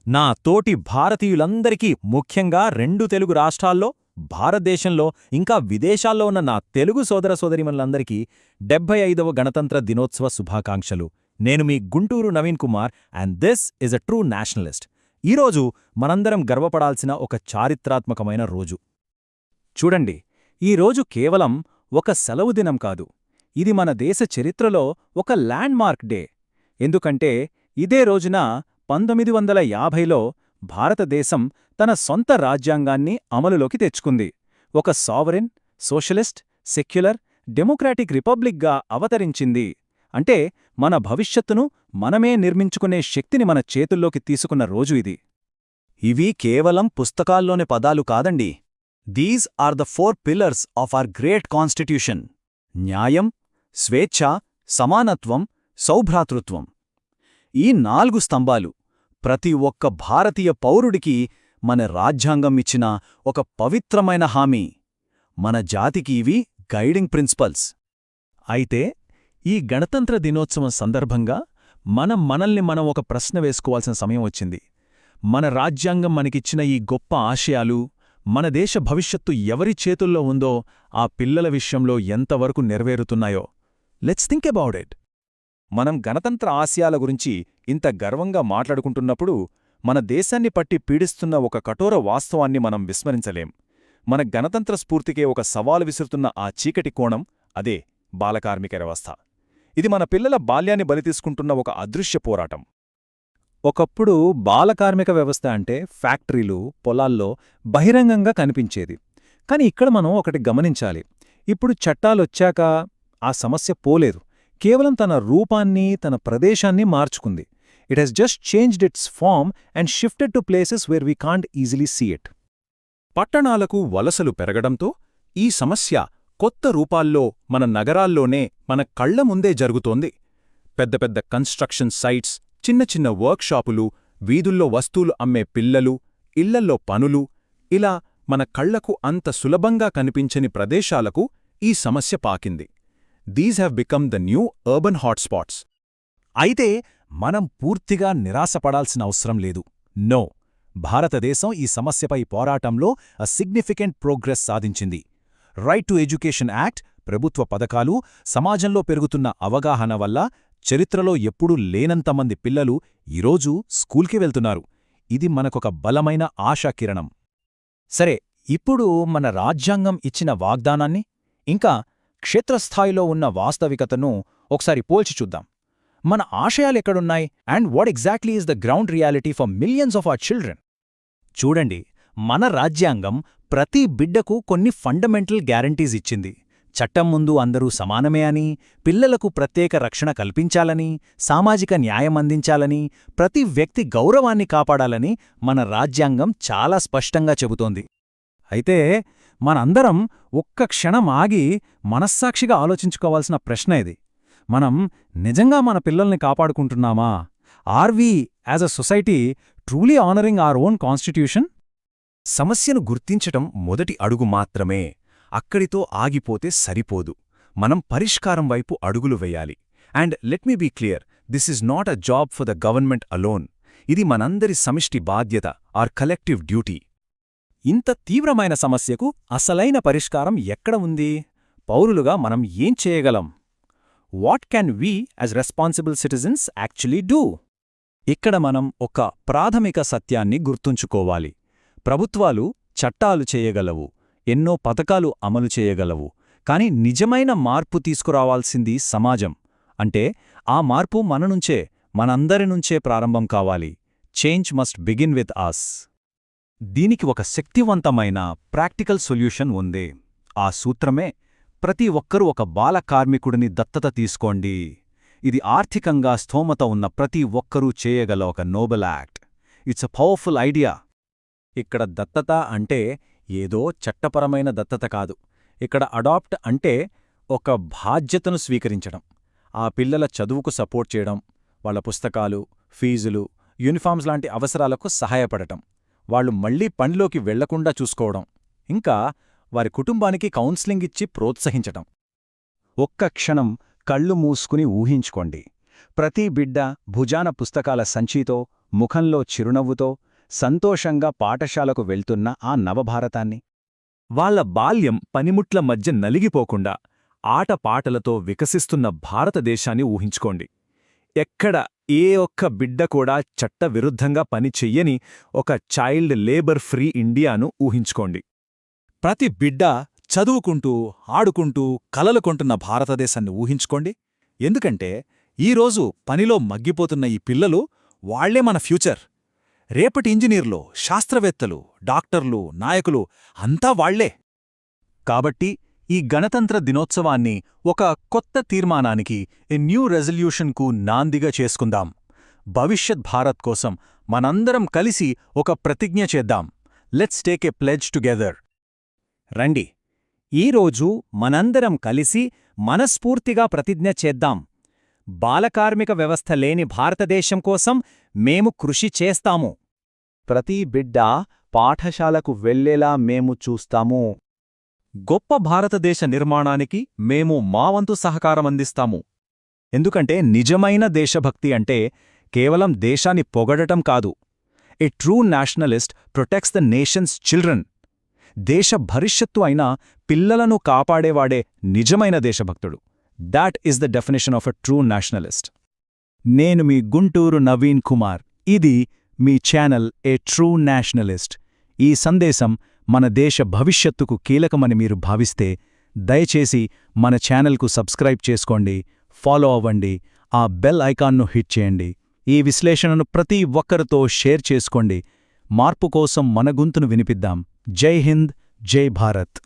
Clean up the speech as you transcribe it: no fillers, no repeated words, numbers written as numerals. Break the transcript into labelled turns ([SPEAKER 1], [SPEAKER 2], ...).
[SPEAKER 1] నా తోటి భారతీయులందరికీ, ముఖ్యంగా 2 తెలుగు రాష్ట్రాల్లో, భారతదేశంలో ఇంకా విదేశాల్లో ఉన్న నా తెలుగు సోదర సోదరీమణులందరికీ 75వ గణతంత్ర దినోత్సవ శుభాకాంక్షలు. నేను మీ Guntur Naveen Kumar and this is a true nationalist. ఈరోజు మనందరం గర్వపడాల్సిన ఒక చారిత్రాత్మకమైన రోజు. చూడండి, ఈ రోజు కేవలం ఒక సెలవు దినం కాదు, ఇది మన దేశ చరిత్రలో ఒక ల్యాండ్మార్క్ డే. ఎందుకంటే ఇదే రోజున 1950లో భారతదేశం తన సొంత రాజ్యాంగాన్ని అమలులోకి తెచ్చుకుంది. ఒక సావరెన్, సోషలిస్ట్, సెక్యులర్, డెమోక్రాటిక్ రిపబ్లిక్గా అవతరించింది. అంటే మన భవిష్యత్తును మనమే నిర్మించుకునే శక్తిని మన చేతుల్లోకి తీసుకున్న రోజు ఇది. ఇవి కేవలం పుస్తకాల్లోని పదాలు కాదండి. These are the 4 pillars of our great constitution: న్యాయం, స్వేచ్ఛ, సమానత్వం, సౌభ్రాతృత్వం. ఈ 4 స్తంభాలు ప్రతి ఒక్క భారతీయ పౌరుడికి మన రాజ్యాంగం ఇచ్చిన ఒక పవిత్రమైన హామీ. మన జాతికి ఇవి గైడింగ్ ప్రిన్సిపల్స్. అయితే ఈ గణతంత్ర దినోత్సవం సందర్భంగా మనం ఒక ప్రశ్న వేసుకోవాల్సిన సమయం వచ్చింది. మన రాజ్యాంగం మనకిచ్చిన ఈ గొప్ప ఆశయాలు, మన దేశ భవిష్యత్తు ఎవరి చేతుల్లో ఉందో ఆ పిల్లల విషయంలో ఎంతవరకు నెరవేరుతున్నాయో? Let's think about it. మనం గణతంత్ర ఆశయాల గురించి ఇంత గర్వంగా మాట్లాడుకుంటున్నప్పుడు, మన దేశాన్ని పట్టి పీడిస్తున్న ఒక కఠోర వాస్తవాన్ని మనం విస్మరించలేం. మన గణతంత్ర స్ఫూర్తికే ఒక సవాలు విసురుతున్న ఆ చీకటి కోణం, అదే బాలకార్మిక వ్యవస్థ. ఇది మన పిల్లల బాల్యాన్ని బలితీసుకుంటున్న ఒక అదృశ్య పోరాటం. ఒకప్పుడు బాలకార్మిక వ్యవస్థ అంటే ఫ్యాక్టరీలు, పొలాల్లో బహిరంగంగా కనిపించేది. కాని ఇక్కడ మనం ఒకటి గమనించాలి. ఇప్పుడు చట్టాలొచ్చాక ఆ సమస్య పోలేదు, కేవలం తన రూపాన్ని, తన ప్రదేశాన్ని మార్చుకుంది. It has just changed its form and shifted to places where we can't easily see it. పట్టణాలకు వలసలు పెరగడంతో ఈ సమస్య కొత్త రూపాల్లో మన నగరాల్లోనే, మన కళ్ల ముందే జరుగుతోంది. పెద్ద పెద్ద కన్స్ట్రక్షన్ సైట్స్, చిన్న చిన్న వర్క్షాపులు, వీధుల్లో వస్తువులు అమ్మే పిల్లలు, ఇళ్లల్లో పనులు, ఇలా మన కళ్లకు అంత సులభంగా కనిపించని ప్రదేశాలకు ఈ సమస్య పాకింది. These have become the new urban hotspots. అయితే మనం పూర్తిగా నిరాశపడాల్సిన అవసరం లేదు. నో, భారతదేశం ఈ సమస్యపై పోరాటంలో సిగ్నిఫికెంట్ ప్రోగ్రెస్ సాధించింది. రైట్ టు ఎడ్యుకేషన్ యాక్ట్, ప్రభుత్వ పథకాలు, సమాజంలో పెరుగుతున్న అవగాహన వల్ల చరిత్రలో ఎప్పుడూ లేనంతమంది పిల్లలు ఈరోజు స్కూల్కి వెళ్తున్నారు. ఇది మనకొక బలమైన ఆశాకిరణం. సరే, ఇప్పుడు మన రాజ్యాంగం ఇచ్చిన వాగ్దానాన్ని, ఇంకా క్షేత్రస్థాయిలో ఉన్న వాస్తవికతను ఒకసారి పోల్చి చూద్దాం. మన ఆశయాలెక్కడున్నాయి and what exactly is the ground reality for millions of our children? చూడండి, మన రాజ్యాంగం ప్రతి బిడ్డకు కొన్ని ఫండమెంటల్ గ్యారంటీస్ ఇచ్చింది. చట్టం ముందు అందరూ సమానమే అని, పిల్లలకు ప్రత్యేక రక్షణ కల్పించాలని, సామాజిక న్యాయం అందించాలని, ప్రతి వ్యక్తి గౌరవాన్ని కాపాడాలని మన రాజ్యాంగం చాలా స్పష్టంగా చెబుతోంది. అయితే మనందరం ఒక్క క్షణం ఆగి మనస్సాక్షిగా ఆలోచించుకోవాల్సిన ప్రశ్న ఇది. మనం నిజంగా మన పిల్లల్ని కాపాడుకుంటున్నామా? Are we as a society truly honouring our own constitution? సమస్యను గుర్తించటం మొదటి అడుగు మాత్రమే. అక్కడితో ఆగిపోతే సరిపోదు. మనం పరిష్కారం వైపు అడుగులు వేయాలి. And let me be clear, this is not a job for the government alone. ఇది మనందరి సమిష్టి బాధ్యత, ఆర్ కలెక్టివ్ డ్యూటీ. ఇంత తీవ్రమైన సమస్యకు అసలైన పరిష్కారం ఎక్కడ ఉంది? పౌరులుగా మనం ఏం చేయగలం? What can we as responsible citizens actually do? ఇక్కడ మనం ఒక ప్రాథమిక సత్యాన్ని గుర్తుంచుకోవాలి. ప్రభుత్వాలు చట్టాలు చేయగలవు, ఎన్నో పథకాలు అమలు చేయగలవు, కాని నిజమైన మార్పు తీసుకురావాల్సింది సమాజం. అంటే ఆ మార్పు మన నుంచే, మనందరి నుంచే ప్రారంభం కావాలి. Change must begin with us. దీనికి ఒక శక్తివంతమైన ప్రాక్టికల్ సొల్యూషన్ ఉంది. ఆ సూత్రమే, ప్రతి ఒక్కరూ ఒక బాల కార్మికుడిని దత్తత తీసుకోండి. ఇది ఆర్థికంగా స్థోమత ఉన్న ప్రతి ఒక్కరూ చేయగల ఒక Nobel act. It's a powerful idea. ఇక్కడ దత్తత అంటే ఏదో చట్టపరమైన దత్తత కాదు. ఇక్కడ అడాప్ట్ అంటే ఒక బాధ్యతను స్వీకరించడం. ఆ పిల్లల చదువుకు సపోర్ట్ చేయడం, వాళ్ళ పుస్తకాలు, ఫీజులు, యూనిఫామ్స్ లాంటి అవసరాలకు సహాయపడటం, వాళ్లు మళ్లీ పనిలోకి వెళ్లకుండా చూసుకోవడం, ఇంకా వారి కుటుంబానికి కౌన్సిలింగ్ ఇచ్చి ప్రోత్సహించటం. ఒక్క క్షణం కళ్ళు మూసుకుని ఊహించుకోండి.
[SPEAKER 2] ప్రతి బిడ్డ భుజాన పుస్తకాల సంచీతో ముఖంలో చిరునవ్వుతో సంతోషంగా పాఠశాలకు వెళ్తున్న ఆ నవభారతాన్ని.
[SPEAKER 1] వాళ్ళ బాల్యం పనిముట్ల మధ్య నలిగిపోకుండా ఆటపాటలతో వికసిస్తున్న భారతదేశాన్ని ఊహించుకోండి. ఎక్కడ ఏ ఒక్క బిడ్డ కూడా చట్టవిరుద్ధంగా పని చెయ్యని ఒక చైల్డ్ లేబర్ ఫ్రీ ఇండియాను ఊహించుకోండి.
[SPEAKER 3] ప్రతి బిడ్డ చదువుకుంటూ ఆడుకుంటూ కలలు కొంటున్న భారతదేశాన్ని ఊహించుకోండి. ఎందుకంటే ఈరోజు పనిలో మగ్గిపోతున్న ఈ పిల్లలు వాళ్లే మన ఫ్యూచర్. రేపటి ఇంజనీర్లు, శాస్త్రవేత్తలు, డాక్టర్లు, నాయకులు అంతా వాళ్లే.
[SPEAKER 2] కాబట్టి ఈ గణతంత్ర దినోత్సవాన్ని ఒక కొత్త తీర్మానానికి, ఎ న్యూ రెజల్యూషన్కు నాందిగా చేసుకుందాం. భవిష్యత్ భారత్ కోసం మనందరం కలిసి ఒక ప్రతిజ్ఞ చేద్దాం. Let's take a pledge together.
[SPEAKER 1] రండి, ఈరోజు మనందరం కలిసి మనస్ఫూర్తిగా ప్రతిజ్ఞ చేద్దాం. బాలకార్మిక వ్యవస్థ లేని భారతదేశం కోసం మేము కృషి చేస్తాము.
[SPEAKER 2] ప్రతి బిడ్డ పాఠశాలకు వెళ్లేలా మేము చూస్తాము.
[SPEAKER 1] గొప్ప భారతదేశ నిర్మాణానికి మేము మా వంతు సహకారమందిస్తాము. ఎందుకంటే నిజమైన దేశభక్తి అంటే కేవలం దేశాన్ని పొగడటం కాదు. A true nationalist protects the nation's children. దేశ భవిష్యత్తు అయిన పిల్లలను కాపాడేవాడే నిజమైన దేశభక్తుడు. That is the definition of a true nationalist.
[SPEAKER 2] నేను మీ గుంటూరు నవీన్ కుమార్. ఇది మీ ఛానల్ ఏ ట్రూ నేషనలిస్ట్. ఈ సందేశం మన దేశ భవిష్యత్తుకు కీలకమని మీరు భావిస్తే దయచేసి మన ఛానల్కు సబ్స్క్రైబ్ చేసుకోండి, ఫాలో అవ్వండి, ఆ బెల్ ఐకాన్ను హిట్ చేయండి. ఈ విశ్లేషణను ప్రతి ఒక్కరితో షేర్ చేసుకోండి. మార్పు కోసం మన గొంతును వినిపిద్దాం. జై హింద్, జై భారత్.